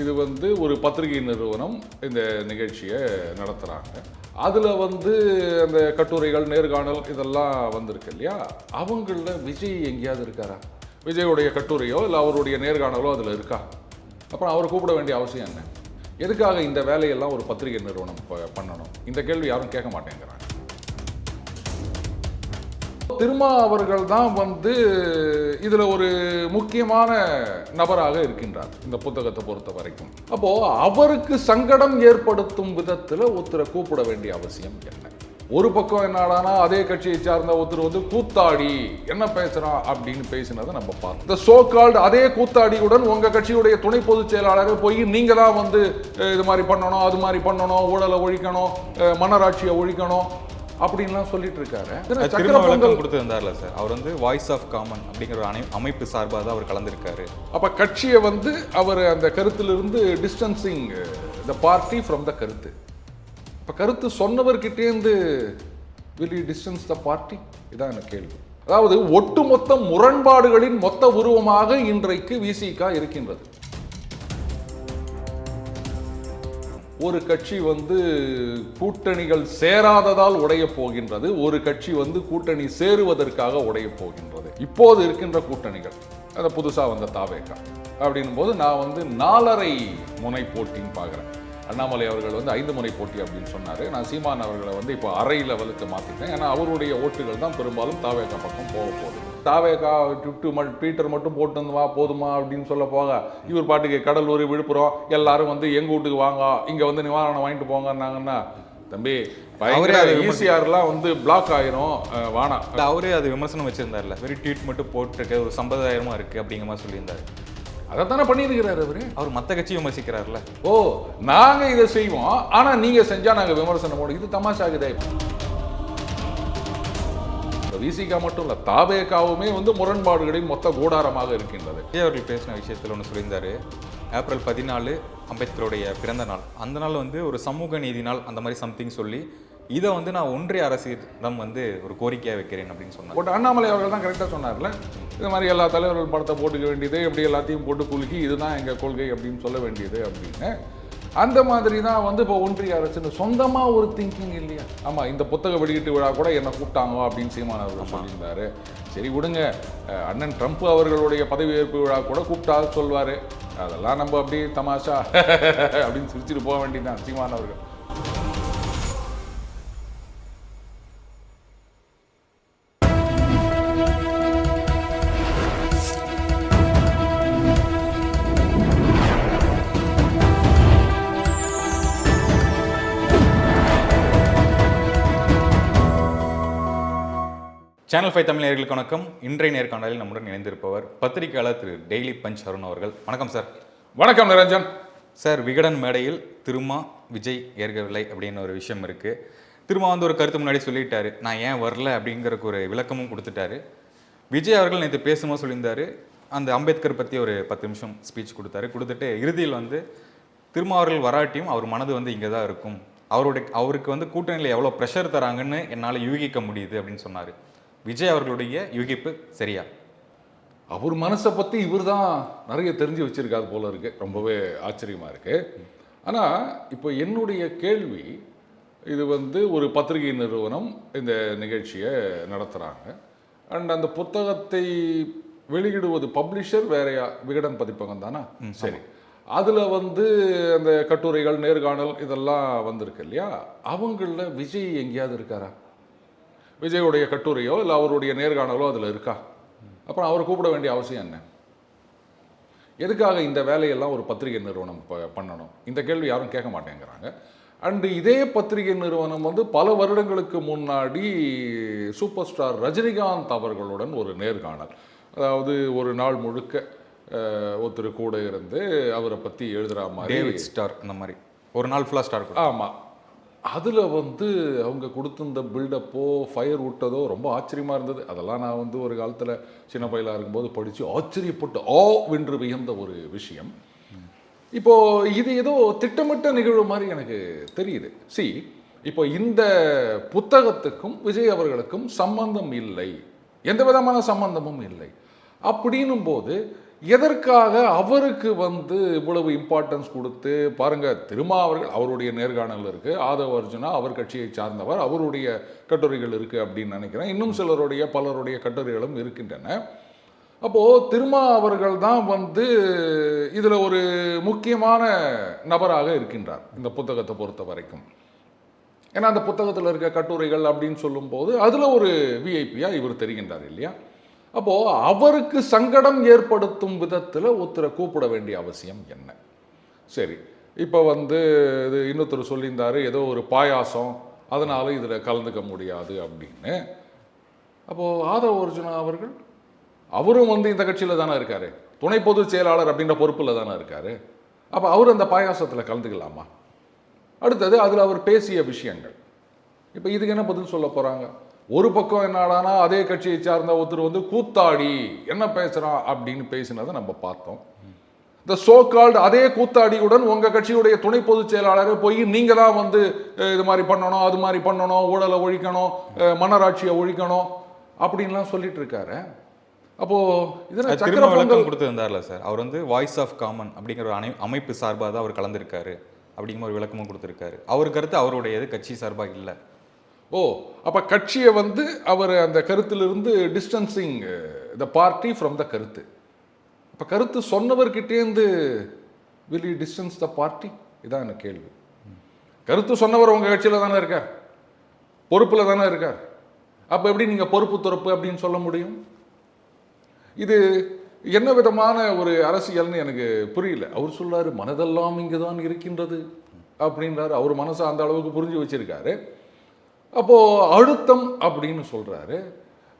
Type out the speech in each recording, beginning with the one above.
இது ஒரு பத்திரிகை நிறுவனம் இந்த நிகழ்ச்சியை நடத்துகிறாங்க. அதில் அந்த கட்டுரைகள், நேர்காணல் இதெல்லாம் வந்திருக்கு இல்லையா? அவங்களில் விஜய் எங்கேயாவது இருக்காரா? விஜயோடைய கட்டுரையோ இல்லை அவருடைய நேர்காணலோ அதில் இருக்கா? அப்புறம் அவர் கூப்பிட வேண்டிய அவசியம் என்ன? எதுக்காக இந்த வேலையெல்லாம் ஒரு பத்திரிகை நிறுவனம் பண்ணணும்? இந்த கேள்வி யாரும் கேட்க மாட்டேங்கிறாங்க. திருமா அவர்கள் தான் இதுல ஒரு முக்கியமான நபராக இருக்கின்றார் இந்த புத்தகத்தை பொறுத்த வரைக்கும். அப்போ அவருக்கு சங்கடம் ஏற்படுத்தும் விதத்துல ஒருத்தரை கூப்பிட வேண்டிய அவசியம் என்ன? ஒரு பக்கம் என்னடானா அதே கட்சியை சார்ந்த ஒருத்தர் கூத்தாடி என்ன பேசுறான் அப்படின்னு பேசினதை நம்ம பார்த்தோம். இந்த சோ கால்டு அதே கூத்தாடியுடன் உங்க கட்சியுடைய துணை பொதுச் செயலாளர் போய் நீங்க தான் இது மாதிரி பண்ணணும், அது மாதிரி பண்ணணும், ஊழலை ஒழிக்கணும், மன்னராட்சியை ஒழிக்கணும் அப்படின்லாம் சொல்லிட்டு இருக்காரு. கொடுத்திருந்தார்ல சார், அவர் வாய்ஸ் ஆஃப் காமன் அப்படிங்கிற ஒரு அமைப்பு சார்பாக தான் அவர் கலந்துருக்காரு. அப்ப கட்சியை அவர் அந்த கருத்திலிருந்து distancing the party from the கருத்து. இப்ப கருத்து சொன்னவர்கிட்டேருந்து will you distance the party? இதான் எனக்கு கேள்வி. அதாவது ஒட்டுமொத்த முரண்பாடுகளின் மொத்த உருவமாக இன்றைக்கு விசிக இருக்கின்றது. ஒரு கட்சி கூட்டணிகள் சேராததால் உடைய போகின்றது, ஒரு கட்சி கூட்டணி சேருவதற்காக உடைய போகின்றது. இப்போது இருக்கின்ற கூட்டணிகள் அந்த புதுசா வந்த தாவேகா அப்படின்னும் போது நான் 4.5 முனை போட்டின்னு பார்க்குறேன். அண்ணாமலை அவர்கள் 5 முனை போட்டி அப்படின்னு சொன்னாரு. நான் சீமான் அவர்களை இப்போ அரை லெவலுக்கு மாத்திட்டேன். ஏன்னா அவருடைய ஓட்டுகள் தான் பெரும்பாலும் தாவேகா பக்கம் போக போகுது. தாவேகா பீட்டர் மட்டும் போட்டு வா போதுமா அப்படின்னு சொல்ல போக இவர் பாட்டுக்கு கடலூர், விழுப்புரம் எல்லாரும் எங்க வீட்டுக்கு வாங்க, இங்க நிவாரணம் வாங்கிட்டு போங்கன்னாங்கன்னா, தம்பி ஈசிஆர்லாம் பிளாக் ஆயிரும் வானா. அவரே அது விமர்சனம் வச்சிருந்தார்ல, வெறும் ட்வீட் மட்டும் போட்டுட்டு ஒரு சம்பிரதாயமா இருக்கு அப்படிங்கிற மாதிரி சொல்லியிருந்தாரு. அதைத்தானே பண்ணியிருக்கிறாரு அவரு. அவர் மற்ற கட்சியை விமர்சிக்கிறார்ல. ஓ, நாங்க இதை செய்வோம் ஆனா நீங்க செஞ்சா நாங்க விமர்சனம் போடுவோம். இது தமாஷாகுதே. விசிகா மட்டும் இல்ல, தாவேகாவுமே முரண்பாடுகளின் மொத்த கூடாரமாக இருக்கின்றது. அவர்கள் பேசின விஷயத்தில் ஒன்று சொல்லியிருந்தாரு, ஏப்ரல் 14 அம்பேத்கருடைய பிறந்த நாள், அந்த நாள் ஒரு சமூக நீதி நாள் அந்த மாதிரி சம்திங் சொல்லி இதை நான் ஒன்றிய அரசிடம் ஒரு கோரிக்கையாக வைக்கிறேன் அப்படின்னு சொன்னார். அண்ணாமலை அவர்கள் தான் கரெக்டாக சொன்னார்ல, இது மாதிரி எல்லா தலைவர்கள் படத்தை போட்டுக்க வேண்டியது, எப்படி எல்லாத்தையும் போட்டு குலுக்கி இதுதான் எங்கள் கொள்கை அப்படின்னு சொல்ல வேண்டியது அப்படின்னு. அந்த மாதிரி தான் இப்போ ஒன்றிய அரசுன்னு சொந்தமாக ஒரு திங்கிங் இல்லையா? ஆமாம், இந்த புத்தக வெளியீட்டு விழா கூட என்னை கூப்பிட்டாங்க அப்படின்னு சீமான் அவர்கள் சொல்லியிருந்தாரு. சரி விடுங்க, அண்ணன் ட்ரம்ப் அவர்களுடைய பதவியேற்பு விழா கூட கூப்பிட்டா சொல்வார். அதெல்லாம் நம்ம அப்படியே தமாஷா அப்படின்னு சிரிச்சுட்டு போக வேண்டியதுதான் சீமான் அவர்கள். சேனல் 5 தமிழ் நேயர்களுக்கு வணக்கம். இன்றைய நேர்காணலில் நம்முடன் இணைந்திருப்பவர் பத்திரிகையாளர் திரு டெய்லி பஞ்ச் அருண் அவர்கள். வணக்கம் சார். வணக்கம் நிரஞ்சன் சார். விகடன் மேடையில் திருமா விஜய் ஏற்கவில்லை அப்படின்னு ஒரு விஷயம் இருக்குது. திருமா ஒரு கருத்து முன்னாடி சொல்லிட்டாரு, நான் ஏன் வரல அப்படிங்கிறக்கு ஒரு விளக்கமும் கொடுத்துட்டாரு. விஜய் அவர்கள் நேற்று பேசும்போது சொல்லியிருந்தாரு, அந்த அம்பேத்கர் பற்றி ஒரு 10 நிமிஷம் ஸ்பீச் கொடுத்துட்டு இறுதியில் திருமா அவர்கள் வராட்டியும் அவர் மனது இங்கே தான் இருக்கும், அவருக்கு கூட்டணியில் எவ்வளோ ப்ரெஷர் தராங்கன்னு என்னால் யூகிக்க முடியுது அப்படின்னு சொன்னார். விஜய் அவர்களுடைய யூகிப்பு சரியா? அவர் மனசை பற்றி இவர் தான் நிறைய தெரிஞ்சு வச்சிருக்காது போல இருக்கு. ரொம்பவே ஆச்சரியமா இருக்கு. ஆனால் இப்போ என்னுடைய கேள்வி, இது ஒரு பத்திரிகை நிறுவனம் இந்த நிகழ்ச்சியை நடத்துகிறாங்க. அண்ட் அந்த புத்தகத்தை வெளியிடுவது பப்ளிஷர் வேறையா, விகடன் பதிப்பகம் தானே? சரி, அதில் அந்த கட்டுரைகள், நேர்காணல் இதெல்லாம் வந்திருக்கு இல்லையா? அவங்களில் விஜய் எங்கேயாவது இருக்காரா? விஜயோடைய கட்டுரையோ இல்லை அவருடைய நேர்காணலோ அதில் இருக்கா? அப்புறம் அவர் கூப்பிட வேண்டிய அவசியம் என்ன? எதுக்காக இந்த வேலையெல்லாம் ஒரு பத்திரிகை நிறுவனம் பண்ணணும்? இந்த கேள்வி யாரும் கேட்க மாட்டேங்கிறாங்க. அண்டு இதே பத்திரிகை நிறுவனம் பல வருடங்களுக்கு முன்னாடி சூப்பர் ஸ்டார் ரஜினிகாந்த் அவர்களுடன் ஒரு நேர்காணல், அதாவது ஒரு நாள் முழுக்க ஒருத்தர் கூட இருந்து அவரை பற்றி எழுதுகிற மாதிரி, டேவிட் ஸ்டார் அந்த மாதிரி ஒரு நாள் ஃபுல்லாக ஸ்டார். ஆமாம், அதில் அவங்க கொடுத்துருந்த பில்டப்போ ஃபயர் விட்டதோ ரொம்ப ஆச்சரியமாக இருந்தது. அதெல்லாம் நான் ஒரு காலத்தில் சின்ன பையலாக இருக்கும்போது படித்து ஆச்சரியப்பட்டு வென்று வியந்த ஒரு விஷயம். இப்போது இது ஏதோ திட்டமிட்ட நிகழ்வு மாதிரி எனக்கு தெரியுது. இப்போ இந்த புத்தகத்துக்கும் விஜய் அவர்களுக்கும் சம்பந்தம் இல்லை, எந்த விதமான சம்பந்தமும் இல்லை. அப்படின்னும் போது எதற்காக அவருக்கு வந்து இவ்வளவு இம்பார்ட்டன்ஸ் கொடுத்து பாருங்க. திருமா அவர்கள் அவருடைய நேர்காணல் இருக்கு, ஆதவ அர்ஜுனா அவர் கட்சியை சார்ந்தவர், அவருடைய கட்டுரைகள் இருக்கு அப்படின்னு நினைக்கிறேன். இன்னும் சிலருடைய பலருடைய கட்டுரைகளும் இருக்கின்றன. அப்போ திருமா அவர்கள் தான் வந்து இதுல ஒரு முக்கியமான நபராக இருக்கின்றார் இந்த புத்தகத்தை பொறுத்த வரைக்கும். ஏன்னா அந்த புத்தகத்தில் இருக்க கட்டுரைகள் அப்படின்னு சொல்லும்போது அதுல ஒரு விஐபியா இவர் தெரிகின்றார் இல்லையா? அப்போ அவருக்கு சங்கடம் ஏற்படுத்தும் விதத்தில் ஒருத்தரை கூப்பிட வேண்டிய அவசியம் என்ன? சரி, இப்போ வந்து இது இன்னொருத்தர் சொல்லியிருந்தாரு ஏதோ ஒரு பாயாசம், அதனால இதில் கலந்துக்க முடியாது அப்படின்னு. அப்போ ஆதவ அர்ஜுனா அவர்கள் அவரும் வந்து இந்த கட்சியில் தானே இருக்காரு, துணை பொதுச் செயலாளர் அப்படின்ற பொறுப்பில் தானே இருக்காரு. அப்போ அவர் அந்த பாயாசத்தில் கலந்துக்கலாமா? அடுத்தது அதில் அவர் பேசிய விஷயங்கள், இப்போ இதுக்கு என்ன பதில் சொல்ல போகிறாங்க? ஒரு பக்கம் என்னடானா அதே கட்சியை சார்ந்த ஒருத்தர் வந்து கூத்தாடி என்ன பேசுகிறான் அப்படின்னு பேசினதை நம்ம பார்த்தோம். இந்த சோ கால்டு அதே கூத்தாடியுடன் உங்கள் கட்சியுடைய துணை பொதுச் செயலாளரை போய் நீங்கள் தான் வந்து இது மாதிரி பண்ணணும், அது மாதிரி பண்ணணும், ஊழலை ஒழிக்கணும், மன்னராட்சியை ஒழிக்கணும் அப்படின்லாம் சொல்லிட்டு இருக்காரு. அப்போ இதுல திரும்ப விளக்கம் கொடுத்திருந்தார்ல சார், அவர் வந்து வாய்ஸ் ஆஃப் காமன் அப்படிங்கிற ஒரு அமைப்பு சார்பாக தான் அவர் கலந்துருக்காரு அப்படிங்கிற ஒரு விளக்கமும் கொடுத்துருக்காரு. அவர் கருத்து அவருடையது, கட்சி சார்பாக இல்லை. ஓ, அப்போ கட்சியை வந்து அவர் அந்த கருத்திலிருந்து distancing the party from the கருத்து. இப்போ கருத்து சொன்னவர்கிட்டேருந்து will you distance the party? இதான் எனக்கு கேள்வி. கருத்து சொன்னவர் உங்கள் கட்சியில் தானே இருக்கார், பொறுப்பில் தானே இருக்கார். அப்போ எப்படி நீங்கள் பொறுப்பு துறப்பு அப்படின்னு சொல்ல முடியும்? இது என்ன விதமான ஒரு அரசியல்னு எனக்கு புரியல. அவர் சொல்றாரு மனதெல்லாம் இங்கே தான் இருக்கின்றது அப்படின்றாரு. அவர் மனசை அந்த அளவுக்கு புரிஞ்சு வச்சிருக்காரு. அப்போ அழுத்தம் அப்படின்னு சொல்றாரு.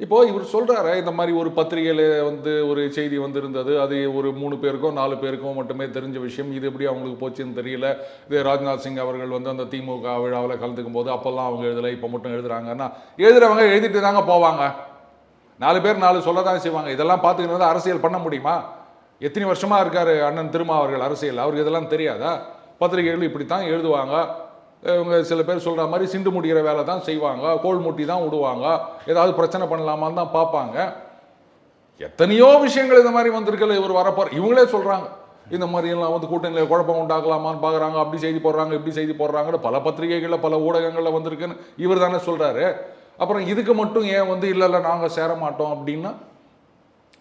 இப்போ இவர் சொல்றாரு இந்த மாதிரி ஒரு பத்திரிகையில வந்து ஒரு செய்தி வந்திருந்தது, அது ஒரு 3 பேருக்கோ 4 பேருக்கோ மட்டுமே தெரிஞ்ச விஷயம். இது எப்படி அவங்களுக்கு போச்சுன்னு தெரியல. இது ராஜ்நாத் சிங் அவர்கள் வந்து அந்த திமுக விழாவில் கலந்துக்கும் போது அப்பெல்லாம் அவங்க எழுதலை, இப்போ மட்டும் எழுதுறாங்கன்னா எழுதுறவங்க எழுதிட்டு தாங்க போவாங்க. 4 பேர் 4 சொல்ல தான் செய்வாங்க. இதெல்லாம் பார்த்துக்கிட்டு அரசியல் பண்ண முடியுமா? எத்தனை வருஷமா இருக்காரு அண்ணன் திருமா அவர்கள் அரசியல், அவருக்கு இதெல்லாம் தெரியாதா? பத்திரிகைகள் இப்படி தான் எழுதுவாங்க. இவங்க சில பேர் சொல்கிற மாதிரி சிண்டு முடிகிற வேலை தான் செய்வாங்க, கோல் முட்டி தான் விடுவாங்க, ஏதாவது பிரச்சனை பண்ணலாமான்னு தான் பார்ப்பாங்க. எத்தனையோ விஷயங்கள் இந்த மாதிரி வந்திருக்கல. இவர் வரப்போற இவங்களே சொல்கிறாங்க இந்த மாதிரியெல்லாம் வந்து கூட்டணியில் குழப்பம் உண்டாக்கலாமான்னு பார்க்குறாங்க, அப்படி செய்தி போடுறாங்க, இப்படி செய்தி போடுறாங்கன்னு பல பத்திரிகைகளில் பல ஊடகங்களில் வந்திருக்குன்னு இவர் தானே சொல்கிறாரு. அப்புறம் இதுக்கு மட்டும் ஏன் வந்து இல்லை இல்லை நாங்கள் சேர மாட்டோம் அப்படின்னா?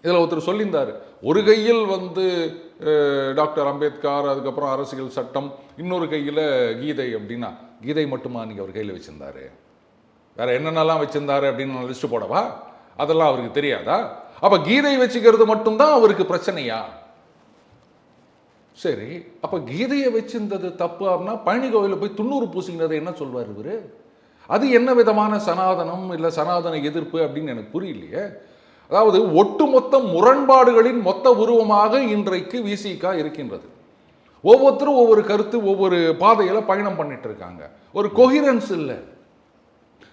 இதில் ஒருத்தர் சொல்லியிருந்தார், ஒரு கையில் வந்து டாக்டர் அம்பேத்கர், அதுக்கப்புறம் அரசியல் சட்டம், இன்னொரு கையில் கீதை அப்படின்னா கீதை மட்டுமா நீங்கள் அவர் கையில் வச்சுருந்தாரு? வேற என்னென்னலாம் வச்சுருந்தாரு அப்படின்னு நான் லிஸ்ட்டு போடவா? அதெல்லாம் அவருக்கு தெரியாதா? அப்போ கீதை வச்சுக்கிறது மட்டும்தான் அவருக்கு பிரச்சனையா? சரி, அப்போ கீதையை வச்சிருந்தது தப்பு அப்படின்னா பழனி கோவிலில் போய் 90 பூசிங்கிறத என்ன சொல்வார் இவர்? அது என்ன விதமான சனாதனம் இல்லை சனாதன எதிர்ப்பு அப்படின்னு எனக்கு புரியலையே. அதாவது ஒட்டுமொத்த முரண்பாடுகளின் மொத்த உருவமாக இன்றைக்கு விசிக இருக்கின்றது. ஒவ்வொருத்தரும் ஒவ்வொரு கருத்து, ஒவ்வொரு பாதையில் பயணம் பண்ணிட்டு இருக்காங்க. ஒரு கொஹிரன்ஸ் இல்லை.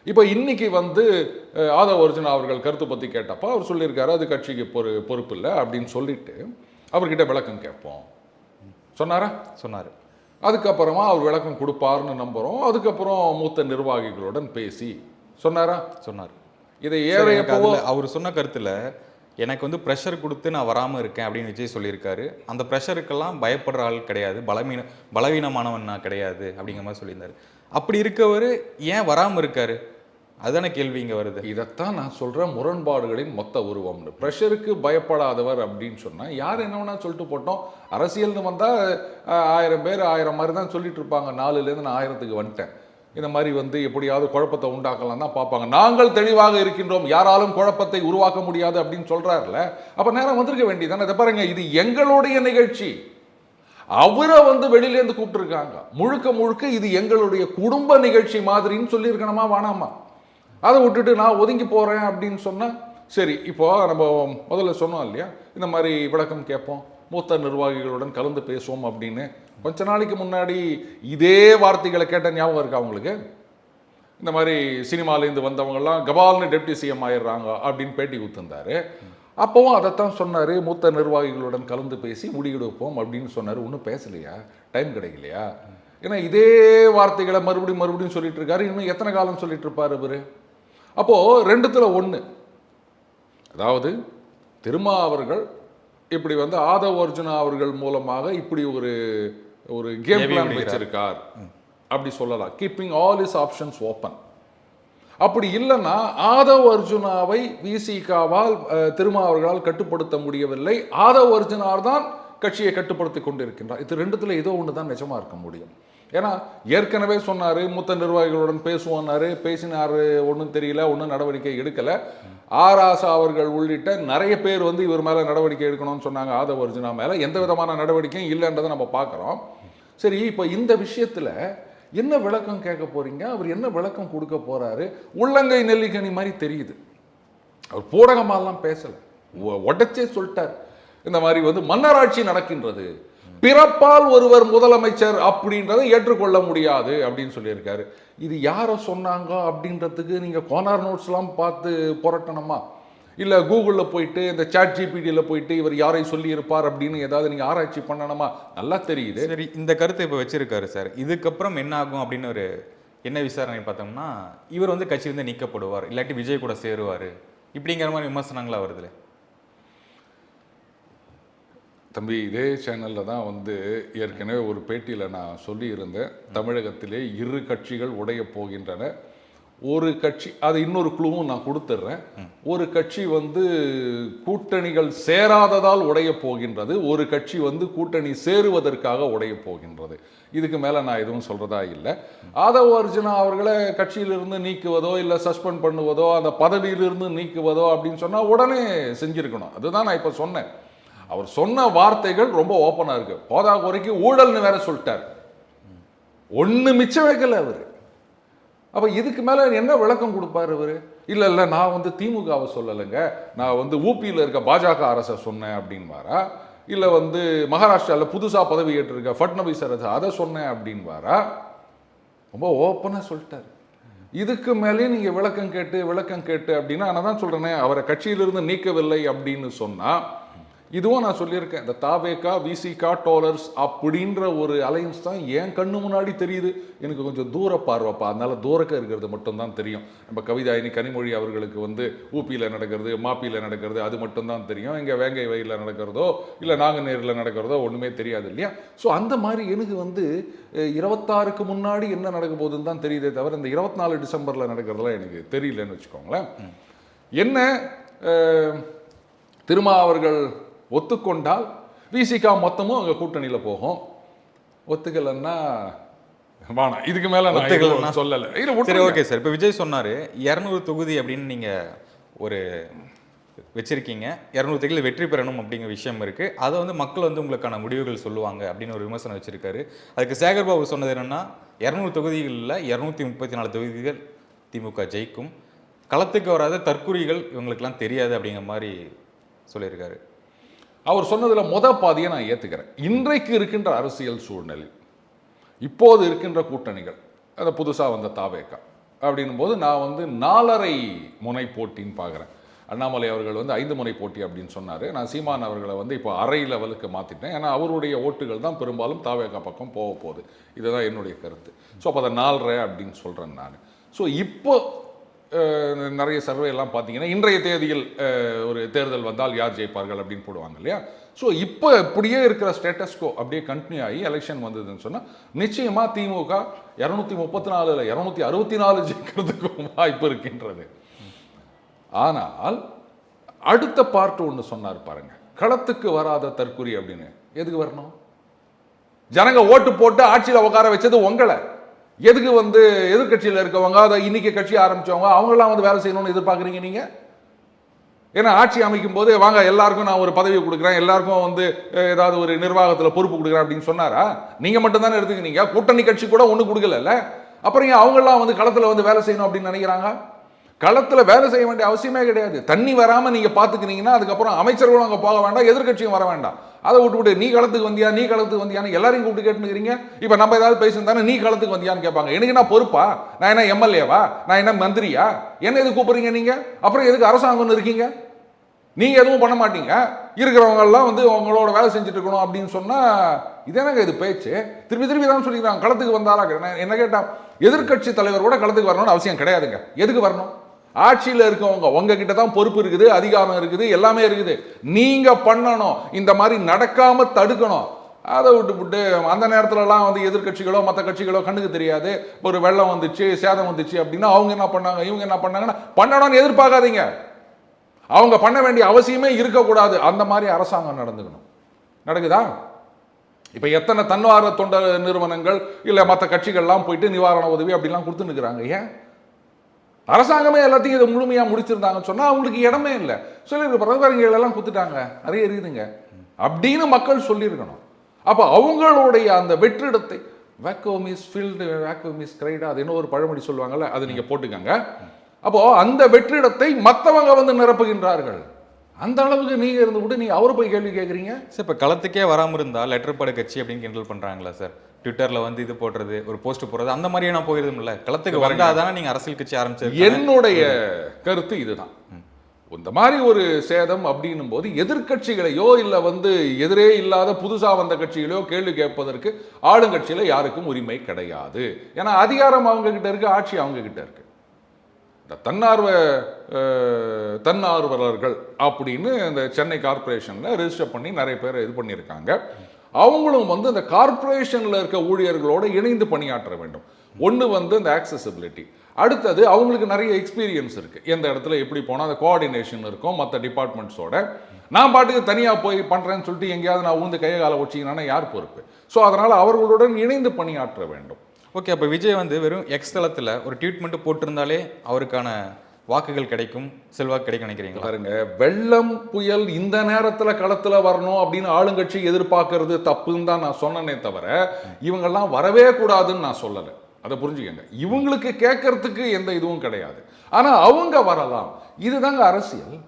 இப்போ இன்னைக்கு வந்து ஆதவ அர்ஜுனா அவர்கள் கருத்து பற்றி கேட்டப்போ அவர் சொல்லியிருக்காரு அது கட்சிக்கு பொறுப்பு இல்லை அப்படின்னு சொல்லிட்டு அவர்கிட்ட விளக்கம் கேட்போம் சொன்னாரா? சொன்னார். அதுக்கப்புறமா அவர் விளக்கம் கொடுப்பார்னு நம்புகிறோம். அதுக்கப்புறம் மூத்த நிர்வாகிகளுடன் பேசி சொன்னாரா? சொன்னார். இதை அவர் சொன்ன கருத்தில் எனக்கு வந்து ப்ரெஷர் கொடுத்து நான் வராமல் இருக்கேன் அப்படின்னு விஜய் சொல்லியிருக்காரு. அந்த ப்ரெஷருக்கெல்லாம் பயப்படுற ஆள் கிடையாது, பலவீனமானவன் நான் கிடையாது அப்படிங்கிற மாதிரி சொல்லியிருந்தாரு. அப்படி இருக்கவர் ஏன் வராமல் இருக்காரு? அதுதானே கேள்வி இங்கே வருது. இதைத்தான் நான் சொல்கிறேன், முரண்பாடுகளின் மொத்த உருவம்னு. ப்ரெஷருக்கு பயப்படாதவர் அப்படின்னு சொன்னால் யார் என்ன வேணா சொல்லிட்டு போட்டோம். அரசியல்னு வந்தால் 1000 பேர் 1000 மாதிரி தான் சொல்லிட்டு இருப்பாங்க. 4லேருந்து நான் 1000க்கு வந்துட்டேன். இந்த மாதிரி வந்து எப்படியாவது குழப்பத்தை உண்டாக்கலாம் தான் பார்ப்பாங்க. நாங்கள் தெளிவாக இருக்கின்றோம், யாராலும் குழப்பத்தை உருவாக்க முடியாது அப்படின்னு சொல்றாருல. அப்ப நேரம் வந்திருக்க வேண்டியதானே. இதை பாருங்க, இது எங்களுடைய நிகழ்ச்சி. அவரை வந்து வெளியிலேருந்து கூப்பிட்டு இருக்காங்க. முழுக்க முழுக்க இது எங்களுடைய குடும்ப நிகழ்ச்சி மாதிரின்னு சொல்லியிருக்கணுமா வேணாமா? அதை விட்டுட்டு நான் ஒதுங்கி போறேன் அப்படின்னு சொன்னா சரி. இப்போ நம்ம முதல்ல சொன்னோம் இல்லையா, இந்த மாதிரி விளக்கம் கேட்போம், மூத்த நிர்வாகிகளுடன் கலந்து பேசுவோம் அப்படின்னு. கொஞ்ச நாளைக்கு முன்னாடி இதே வார்த்தைகளை கேட்ட ஞாபகம் இருக்கா உங்களுக்கு? இந்த மாதிரி சினிமாலேருந்து வந்தவங்கெல்லாம் கபால்னு டெப்டி சிஎம் ஆயிடுறாங்க அப்படின்னு பேட்டி கொடுத்துருந்தாரு. அப்போவும் அதைத்தான் சொன்னார், மூத்த நிர்வாகிகளுடன் கலந்து பேசி முடிவெடுப்போம் அப்படின்னு சொன்னார். ஒன்றும் பேசலையா? டைம் கிடைக்கலையா? ஏன்னா இதே வார்த்தைகளை மறுபடியும் சொல்லிட்டு இருக்காரு. இன்னும் எத்தனை காலம் சொல்லிட்டு இருப்பார் இவர்? அப்போது 2த்துல 1. அதாவது திருமா அவர்கள் இப்படி வந்து ஆதவ் அர்ஜுனா அவர்கள் மூலமாக இப்படி ஒரு ஒரு கேம் பிளான் வச்சிருக்கார் அப்படி சொல்லலாம். Keeping all is options open. அப்படி இல்லைன்னா ஆதவ் அர்ஜுனாவை விசிகாவால் திருமாவர்களால் கட்டுப்படுத்த முடியவில்லை, ஆதவ் அர்ஜுனார் தான் கட்சியை கட்டுப்படுத்தி கொண்டிருக்கின்றார். இது ரெண்டுத்துல ஏதோ ஒன்று தான் நிஜமா இருக்க முடியும். ஏன்னா ஏற்கனவே சொன்னாரு, மூத்த நிர்வாகிகளுடன் பேசுவோன்னாரு, பேசினாரு, ஒன்றும் தெரியல, ஒன்றும் நடவடிக்கை எடுக்கல. ஆராசா அவர்கள் உள்ளிட்ட நிறைய பேர் வந்து இவர் மேல நடவடிக்கை எடுக்கணும்னு சொன்னாங்க. ஆதவ் அர்ஜுனா மேல எந்த விதமான நடவடிக்கையும் இல்லைன்றதை நம்ம பார்க்குறோம். சரி, இப்போ இந்த விஷயத்துல என்ன விளக்கம் கேட்க போறீங்க? அவர் என்ன விளக்கம் கொடுக்க போறாரு? உள்ளங்கை நெல்லிக்கனி மாதிரி தெரியுது. அவர் பூடகமாலாம் பேசல, உடச்சே சொல்லிட்டார். இந்த மாதிரி வந்து மன்னராட்சி நடக்கின்றது, பிறப்பால் ஒருவர் முதலமைச்சர் அப்படின்றத ஏற்றுக்கொள்ள முடியாது அப்படின்னு சொல்லியிருக்காரு. இது யாரை சொன்னாங்க அப்படின்றதுக்கு நீங்க கோனார் நோட்ஸ்லாம் பார்த்து புரட்டணுமா? இல்ல கூகுளில் போயிட்டு இந்த சாட் ஜிபிடியில் போயிட்டு இவர் யாரை சொல்லி இருப்பார் அப்படின்னு ஏதாவது நீங்க ஆராய்ச்சி பண்ணணுமா? நல்லா தெரியுது. சரி, இந்த கருத்தை இப்போ வச்சிருக்காரு சார். இதுக்கப்புறம் என்ன ஆகும் அப்படின்னு ஒரு என்ன விசாரணை பார்த்தோம்னா, இவர் வந்து கட்சியிலிருந்து நீக்கப்படுவார், இல்லாட்டி விஜய் கூட சேருவார், இப்படிங்கிற மாதிரி விமர்சனங்களா வருதுல. தம்பி, இதே சேனலில் தான் வந்து ஏற்கனவே ஒரு பேட்டியில் நான் சொல்லியிருந்தேன், தமிழகத்திலே இரு கட்சிகள் உடைய போகின்றன. ஒரு கட்சி, அது இன்னொரு குழுவும் நான் கொடுத்துட்றேன், ஒரு கட்சி வந்து கூட்டணிகள் சேராததால் உடைய போகின்றது, ஒரு கட்சி வந்து கூட்டணி சேருவதற்காக உடைய போகின்றது. இதுக்கு மேலே நான் எதுவும் சொல்கிறதா இல்லை. ஆதவ் அர்ஜுனா அவர்களை கட்சியிலிருந்து நீக்குவதோ இல்லை சஸ்பெண்ட் பண்ணுவதோ அந்த பதவியிலிருந்து நீக்குவதோ அப்படின்னு சொன்னால் உடனே செஞ்சுருக்கணும். அதுதான் நான் இப்போ சொன்னேன். அவர் சொன்ன வார்த்தைகள் ரொம்ப ஓப்பனாக இருக்கு. போதா குறைக்கு ஊழல்னு வேற சொல்லிட்டார், ஒன்று மிச்சம் வைக்கல அவர். அப்போ இதுக்கு மேலே என்ன விளக்கம் கொடுப்பார் அவர்? இல்லை நான் வந்து திமுகவை சொல்லலைங்க, நான் வந்து ஊபியில் இருக்க பாஜக அரசை சொன்னேன் அப்படின்வாரா? இல்லை வந்து மகாராஷ்டிராவில் புதுசாக பதவி ஏற்றிருக்க ஃபட்னவிஸ் அரசு அதை சொன்னேன் அப்படின்வாரா? ரொம்ப ஓப்பனாக சொல்லிட்டார். இதுக்கு மேலே நீங்கள் விளக்கம் கேட்டு அப்படின்னா நான் தான் சொல்கிறேனே, அவரை கட்சியிலிருந்து நீக்கவில்லை அப்படின்னு சொன்னால், இதுவும் நான் சொல்லியிருக்கேன், இந்த தாவேகா விசிகா டோலர்ஸ் அப்படின்ற ஒரு அலையன்ஸ் தான் என் கண்ணு முன்னாடி தெரியுது. எனக்கு கொஞ்சம் தூர பார்வைப்பா, அதனால தூரக்க இருக்கிறது மட்டும்தான் தெரியும். நம்ம கவிதாயினி கனிமொழி அவர்களுக்கு வந்து ஊபியில் நடக்கிறது, மாப்பியில் நடக்கிறது அது மட்டும்தான் தெரியும். இங்கே வேங்கை வயலில் நடக்கிறதோ இல்லை நாங்குநேரில் நடக்கிறதோ ஒன்றுமே தெரியாது இல்லையா? ஸோ அந்த மாதிரி எனக்கு வந்து 26க்கு முன்னாடி என்ன நடக்க போகுதுன்னு தான் தெரியுதே தவிர இந்த 24 டிசம்பரில் நடக்கிறதுலாம் எனக்கு தெரியலன்னு வச்சுக்கோங்களேன். என்ன திருமா அவர்கள் ஒத்துக்கொண்டால் விசிகா மொத்தமும் அங்கே கூட்டணியில் போகும், ஒத்துக்கலைன்னா வேணாம். இதுக்கு மேலே நான் சொல்லலை. சரி, ஓகே சார். இப்போ விஜய் சொன்னார் 200 தொகுதி அப்படின்னு நீங்கள் ஒரு வச்சிருக்கீங்க, 200 தொகுதியில் வெற்றி பெறணும் அப்படிங்கிற விஷயம் இருக்குது, அதை வந்து மக்கள் வந்து உங்களுக்கான முடிவுகள் சொல்லுவாங்க அப்படின்னு ஒரு விமர்சனம் வச்சிருக்காரு. அதுக்கு சேகர் பாபு சொன்னது என்னென்னா 200 தொகுதிகளில் 234 தொகுதிகள் திமுக ஜெயிக்கும், களத்துக்கு வராத தற்குறிகள் இவங்களுக்கெல்லாம் தெரியாது அப்படிங்கிற மாதிரி சொல்லியிருக்காரு. அவர் சொன்னதில் பாதியை நான் ஏற்றுக்கிறேன். இன்றைக்கு இருக்கின்ற அரசியல் சூழ்நிலை, இப்போது இருக்கின்ற கூட்டணிகள், அதை புதுசாக வந்த தாவேகா அப்படின்னும் போது நான் வந்து 4.5 முனை போட்டின்னு பார்க்குறேன். அண்ணாமலை அவர்கள் வந்து 5 முனை போட்டி அப்படின்னு சொன்னார். நான் சீமான் அவர்களை வந்து இப்போ அரை லெவலுக்கு மாற்றிட்டேன். ஏன்னா அவருடைய ஓட்டுகள் தான் பெரும்பாலும் தாவேகா பக்கம் போக போகுது. இதுதான் என்னுடைய கருத்து. ஸோ அப்போ அதை 4.5 அப்படின்னு சொல்கிறேன் நான். ஸோ இப்போ நிறைய சர்வே எல்லாம் பார்த்தீங்கன்னா இன்றைய தேதியில் ஒரு தேர்தல் வந்தால் யார் ஜெயிப்பார்கள் அப்படின்னு போடுவாங்க இல்லையா? ஸோ இப்போ இப்படியே இருக்கிற ஸ்டேட்டஸ்கோ அப்படியே கண்டினியூ ஆகி எலெக்ஷன் வந்ததுன்னு சொன்னால் நிச்சயமாக திமுக 234 264 ஜெயிக்கிறதுக்கும் வாய்ப்பு இருக்கின்றது. ஆனால் அடுத்த பார்ட் ஒன்று சொன்னார் பாருங்க, களத்துக்கு வராத தற்குறி அப்படின்னு. எதுக்கு வரணும்? ஜனங்க ஓட்டு போட்டு ஆட்சியில் உட்கார வச்சது உங்களை. எதுக்கு வந்து எதிர்கட்சியில் இருக்கவங்க, அதை இன்னைக்கு கட்சி ஆரம்பிச்சவங்க அவங்களாம் வந்து வேலை செய்யணும்னு எதிர்பார்க்குறீங்க நீங்க? ஏன்னா ஆட்சி அமைக்கும் போது வாங்க எல்லாருக்கும் நான் ஒரு பதவி கொடுக்குறேன், எல்லாருக்கும் வந்து ஏதாவது ஒரு நிர்வாகத்தில் பொறுப்பு கொடுக்குறேன் அப்படின்னு சொன்னாரா? நீங்க மட்டும் தானே எடுத்துக்கினீங்க, கூட்டணி கட்சி கூட ஒன்றும் கொடுக்கல. அப்புறம் ஏன் அவங்கெல்லாம் வந்து களத்தில் வந்து வேலை செய்யணும் அப்படின்னு நினைக்கிறாங்க? களத்தில் வேலை செய்ய வேண்டிய அவசியமே கிடையாது. தண்ணி வராமல் நீங்கள் பார்த்துக்கினீங்கன்னா அதுக்கப்புறம் அமைச்சர்களும் அங்கே போக வேண்டாம், எதிர்கட்சியும் வர வேண்டாம். அதை விட்டு நீ களத்துக்கு வந்தியான்னு எல்லாரையும் கூப்பிட்டு கேட்டுக்கிறீங்க. இப்போ நம்ம ஏதாவது பேசுந்தானே நீ களத்துக்கு வந்தியான்னு கேட்பாங்க. எனக்கு நான் பொறுப்பா? நான் என்ன எம்எல்ஏவா? நான் என்ன மந்திரியா? என்ன எது கூப்பிடுறீங்க நீங்க? அப்புறம் எதுக்கு அரசாங்கம்னு இருக்கீங்க? நீங்க எதுவும் பண்ண மாட்டீங்க, இருக்கிறவங்க எல்லாம் வந்து அவங்களோட வேலை செஞ்சுட்டு இருக்கணும் அப்படின்னு சொன்னா இது எனக்கு இது பேச்சு. திருப்பி தான் சொல்லிக்கிறாங்க களத்துக்கு வந்தாரா. என்ன கேட்டா எதிர்கட்சி தலைவர் கூட களத்துக்கு வரணும்னு அவசியம் கிடையாதுங்க. எதுக்கு வரணும்? ஆட்சியில் இருக்கவங்க உங்ககிட்ட தான் பொறுப்பு இருக்குது, அதிகாரம் இருக்குது, எல்லாமே இருக்குது. நீங்க பண்ணணும், இந்த மாதிரி நடக்காம தடுக்கணும். அதை விட்டு அந்த நேரத்துலலாம் வந்து எதிர்கட்சிகளோ மற்ற கட்சிகளோ கண்ணுக்கு தெரியாது. ஒரு வெள்ளம் வந்துச்சு, சேதம் வந்துச்சு அப்படின்னா அவங்க என்ன பண்ணாங்க, இவங்க என்ன பண்ணாங்கன்னா பண்ணணும்னு எதிர்பார்க்காதீங்க. அவங்க பண்ண வேண்டிய அவசியமே இருக்கக்கூடாது. அந்த மாதிரி அரசாங்கம் நடந்துக்கணும். நடக்குதா? இப்ப எத்தனை தன்னார்வ தொண்டர் நிறுவனங்கள் இல்ல மற்ற கட்சிகள்லாம் போயிட்டு நிவாரண உதவி அப்படிலாம் கொடுத்துன்னு இருக்கிறாங்க. ஏன் அரசாங்கமே எல்லாத்தையும் இதை முழுமையா முடிச்சிருந்தாங்கன்னு சொன்னா அவங்களுக்கு இடமே இல்லை. சொல்லியிருக்கு பிரதமர்கள் எல்லாம் கொடுத்துட்டாங்க, நிறைய இருக்குதுங்க அப்படின்னு மக்கள் சொல்லியிருக்கணும். அப்ப அவங்களுடைய அந்த வெற்றிடத்தை vacuum is filled vacuum is created, அது என்ன ஒரு பழமொழி சொல்லுவாங்கல்ல, அது நீங்க போட்டுக்கங்க. அப்போ அந்த வெற்றிடத்தை மற்றவங்க வந்து நிரப்புகின்றார்கள். அந்த அளவுக்கு நீங்க இருந்து விட்டு நீங்க அவரை போய் கேள்வி கேட்குறீங்க. சார் இப்போ களத்துக்கே வராமல் இருந்தால் லெட்டர் பட கட்சி அப்படின்னு கிண்டல் பண்ணுறாங்களா சார்? ட்விட்டரில் வந்து இது போடுறது, ஒரு போஸ்ட் போடுறது, அந்த மாதிரியே நான் போயிருதும்ல. களத்துக்கு வந்தால் தானே நீங்கள் அரசியல் கட்சி ஆரம்பிச்சது. என்னுடைய கருத்து இதுதான். இந்த மாதிரி ஒரு சேதம் அப்படின்னும் போது எதிர்கட்சிகளையோ இல்லை வந்து எதிரே இல்லாத புதுசா வந்த கட்சிகளையோ கேள்வி கேட்பதற்கு ஆளுங்கட்சியில யாருக்கும் உரிமை கிடையாது. ஏன்னா அதிகாரம் அவங்க கிட்ட இருக்கு, ஆட்சி அவங்க கிட்ட இருக்கு. இந்த தன்னார்வலர்கள் அப்படின்னு இந்த சென்னை கார்பரேஷன்ல ரெஜிஸ்டர் பண்ணி நிறைய பேர் இது பண்ணியிருக்காங்க. அவங்களும் வந்து இந்த கார்பரேஷன்ல இருக்க ஊழியர்களோட இணைந்து பணியாற்ற வேண்டும். ஒன்று வந்து இந்த ஆக்சசிபிலிட்டி, அடுத்தது அவங்களுக்கு நிறைய எக்ஸ்பீரியன்ஸ் இருக்கு, எந்த இடத்துல எப்படி போனால் அந்த கோஆர்டினேஷன் இருக்கும் மற்ற டிபார்ட்மெண்ட்ஸோட. நான் பாட்டுக்கு தனியாக போய் பண்ணுறேன்னு சொல்லிட்டு எங்கேயாவது நான் ஊந்து கையை காலை வச்சிங்கன்னா யார் பொறுப்பு? ஸோ அதனால் அவர்களுடன் இணைந்து பணியாற்ற வேண்டும். ஓகே, அப்போ விஜய் வந்து வெறும் எக்ஸ் தளத்தில் ஒரு ட்வீட் மட்டும் போட்டிருந்தாலே அவருக்கான வாக்குகள் கிடைக்கும், செல்வாக்கு கிடைக்கும் நினைக்கிறீங்க? பாருங்க, வெள்ளம் புயல் இந்த நேரத்தில் களத்தில் வரணும் அப்படின்னு ஆளுங்கட்சி எதிர்பார்க்கறது தப்புன்னு தான் நான் சொன்னனே தவிர இவங்கெல்லாம் வரவே கூடாதுன்னு நான் சொல்லலை. அதை புரிஞ்சுக்கங்க. இவங்களுக்கு கேட்கறதுக்கு எந்த இதுவும் கிடையாது, ஆனா அவங்க வரலாம். இதுதாங்க அரசியல்.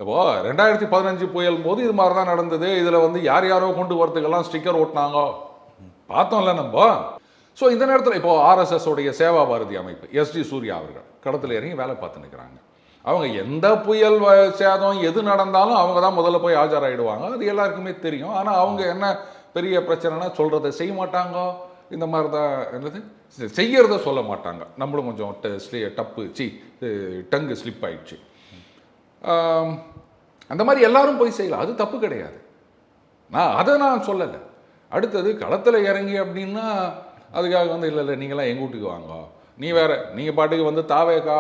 இப்போ 2015 புயல் போது இது மாதிரி தான் நடந்தது. இதுல வந்து யார் யாரோ கொண்டு வரதுக்கெல்லாம் ஸ்டிக்கர் ஓட்டினாங்க பார்த்தோம்ல நம்ம. ஸோ இந்த நேரத்தில் இப்போ ஆர்எஸ்எஸ் உடைய சேவா பாரதி அமைப்பு எஸ்டி சூர்யா அவர்கள் களத்தில் இறங்கி வேலை பார்த்து நிற்கிறாங்க. அவங்க எந்த புயல் சேதம் எது நடந்தாலும் அவங்க தான் முதல்ல போய் ஆஜராகிடுவாங்க, அது எல்லாருக்குமே தெரியும். ஆனால் அவங்க என்ன பெரிய பிரச்சனைனா சொல்றதை செய்ய மாட்டாங்க. இந்த மாதிரி தான் என்னது செய்யறத சொல்ல மாட்டாங்க. நம்மளும் கொஞ்சம் டங்கு ஸ்லிப் ஆயிடுச்சு. அந்த மாதிரி எல்லாரும் போய் செய்யலாம், அது தப்பு கிடையாது. அதை நான் சொல்லலை. அடுத்தது களத்தில் இறங்கி அப்படின்னா அதுக்காக வந்து இல்லை நீங்களாம் எங்கள் வீட்டுக்கு வாங்க, நீ வேற, நீங்கள் பாட்டுக்கு வந்து தாவேக்கா